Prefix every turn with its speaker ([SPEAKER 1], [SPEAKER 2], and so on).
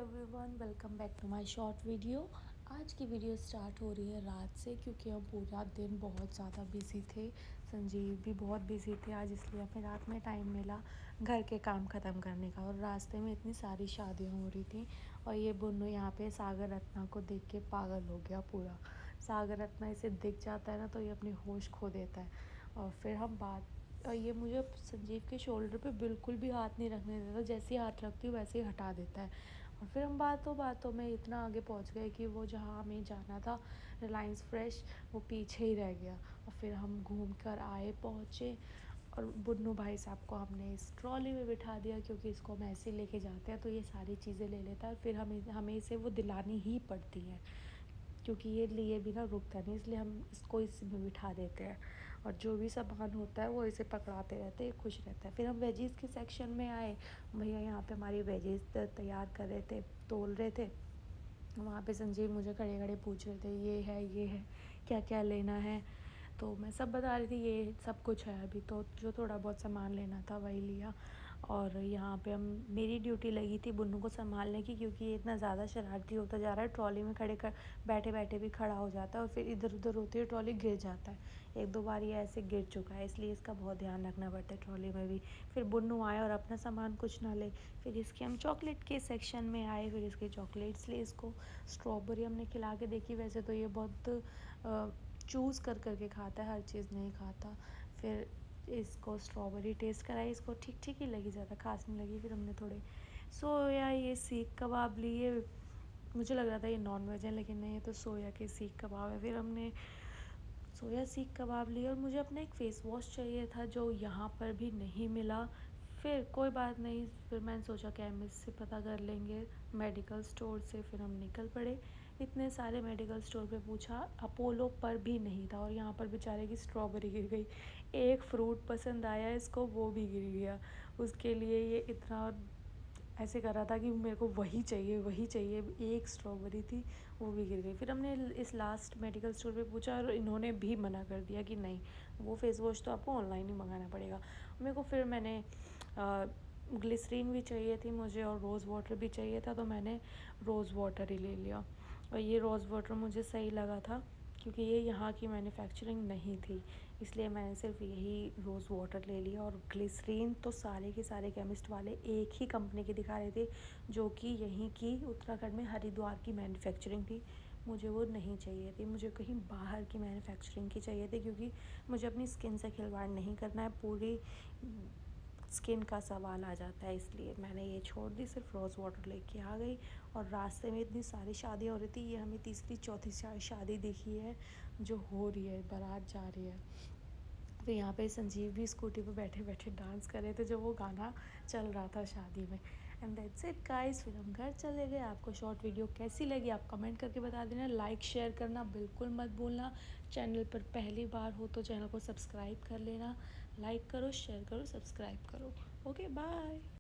[SPEAKER 1] Everyone, welcome back to my short video. आज की video start हो रही है रात से, क्योंकि हम पूरा दिन बहुत ज़्यादा बिजी थे। संजीव भी बहुत बिजी थे आज, इसलिए हमें रात में टाइम मिला घर के काम ख़त्म करने का। और रास्ते में इतनी सारी शादियाँ हो रही थी, और ये बुन्नू यहाँ पे सागर रत्ना को देख के पागल हो गया पूरा। सागर रत्ना इसे दिख जाता है ना, तो ये अपनी होश खो देता है। और फिर हम बात, और ये मुझे संजीव के शोल्डर पे बिल्कुल भी हाथ नहीं रखने देता, जैसे ही हाथ रखती हूँ वैसे ही हटा देता है। और फिर हम बातों में इतना आगे पहुँच गए कि वो जहाँ हमें जाना था, रिलायंस फ्रेश, वो पीछे ही रह गया। और फिर हम घूम कर आए, पहुँचे, और बुन्नू भाई साहब को हमने इस ट्रॉली में बिठा दिया, क्योंकि इसको हम ऐसे लेके जाते हैं तो ये सारी चीज़ें ले लेता है। और फिर हमें इसे वो दिलानी ही पड़ती है, क्योंकि ये लिए बिना रुकता नहीं, इसलिए हम इसको इसमें बिठा देते हैं। और जो भी सामान होता है वो इसे पकड़ाते रहते हैं, खुश रहता है। फिर हम वेजीज़ के सेक्शन में आए। भैया यहाँ पे हमारी वेजीज़ तैयार कर रहे थे, तोल रहे थे। वहाँ पे संजीव मुझे खड़े खड़े पूछ रहे थे, ये है, क्या क्या लेना है। तो मैं सब बता रही थी, ये सब कुछ है अभी तो, जो थोड़ा बहुत सामान लेना था वही लिया। और यहाँ पे हम, मेरी ड्यूटी लगी थी बुन्नू को संभालने की, क्योंकि ये इतना ज़्यादा शरारती होता जा रहा है। ट्रॉली में खड़े कर बैठे बैठे भी खड़ा हो जाता है, और फिर इधर उधर होती है ट्रॉली, गिर जाता है। एक दो बार ये ऐसे गिर चुका है, इसलिए इसका बहुत ध्यान रखना पड़ता है ट्रॉली में भी। फिर बुन्नू आए और अपना सामान कुछ ना ले। फिर इसके हम चॉकलेट के सेक्शन में आए, फिर इसके चॉकलेट्स ले। इसको स्ट्रॉबेरी हमने खिला के देखी, वैसे तो ये बहुत चूज़ कर कर के खाता है, हर चीज़ नहीं खाता। फिर इसको स्ट्रॉबेरी टेस्ट कराई, इसको ठीक ठीक ही लगी, ज़्यादा खास नहीं लगी। फिर हमने थोड़े सोया, ये सीख कबाब लिए। मुझे लग रहा था ये नॉन वेज है, लेकिन नहीं, ये तो सोया के सीख कबाब है। फिर हमने सोया सीख कबाब लिए, और मुझे अपना एक फ़ेस वॉश चाहिए था, जो यहाँ पर भी नहीं मिला। फिर कोई बात नहीं, फिर मैंने सोचा केमिस्ट से पता कर लेंगे, मेडिकल स्टोर से। फिर हम निकल पड़े। इतने सारे मेडिकल स्टोर पे पूछा, अपोलो पर भी नहीं था। और यहाँ पर बेचारे की स्ट्रॉबेरी गिर गई। एक फ्रूट पसंद आया इसको, वो भी गिर गया। उसके लिए ये इतना ऐसे कर रहा था कि मेरे को वही चाहिए, वही चाहिए। एक स्ट्रॉबेरी थी, वो भी गिर गई। फिर हमने इस लास्ट मेडिकल स्टोर पे पूछा, और इन्होंने भी मना कर दिया कि नहीं, वो फेस वॉश तो आपको ऑनलाइन ही मंगाना पड़ेगा। मेरे को फिर मैंने ग्लिसरीन भी चाहिए थी मुझे, और रोज़ वाटर भी चाहिए था, तो मैंने रोज़ वाटर ही ले लिया। और ये रोज़ वाटर मुझे सही लगा था, क्योंकि ये यहाँ की मैन्युफैक्चरिंग नहीं थी, इसलिए मैंने सिर्फ यही रोज़ वाटर ले लिया। और ग्लिसरीन तो सारे के सारे केमिस्ट वाले एक ही कंपनी के दिखा रहे थे, जो कि यहीं की उत्तराखंड में हरिद्वार की मैन्युफैक्चरिंग थी। मुझे वो नहीं चाहिए थी, मुझे कहीं बाहर की मैन्युफैक्चरिंग की चाहिए थी, क्योंकि मुझे अपनी स्किन से खिलवाड़ नहीं करना है, पूरी स्किन का सवाल आ जाता है। इसलिए मैंने ये छोड़ दी, सिर्फ रोज़ वाटर लेके आ गई। और रास्ते में इतनी सारी शादियाँ हो रही थी, ये हमें तीसरी चौथी शादी दिखी है जो हो रही है, बारात जा रही है। फिर यहाँ पे संजीव भी स्कूटी पे बैठे बैठे डांस कर रहे थे, जो वो गाना चल रहा था शादी में। एंड दैट्स इट गाइस, फिर हम घर चले गए। आपको शॉर्ट वीडियो कैसी लगी आप कमेंट करके बता देना। लाइक शेयर करना बिल्कुल मत भूलना। चैनल पर पहली बार हो तो चैनल को सब्सक्राइब कर लेना। लाइक करो, शेयर करो, सब्सक्राइब करो। Okay, bye.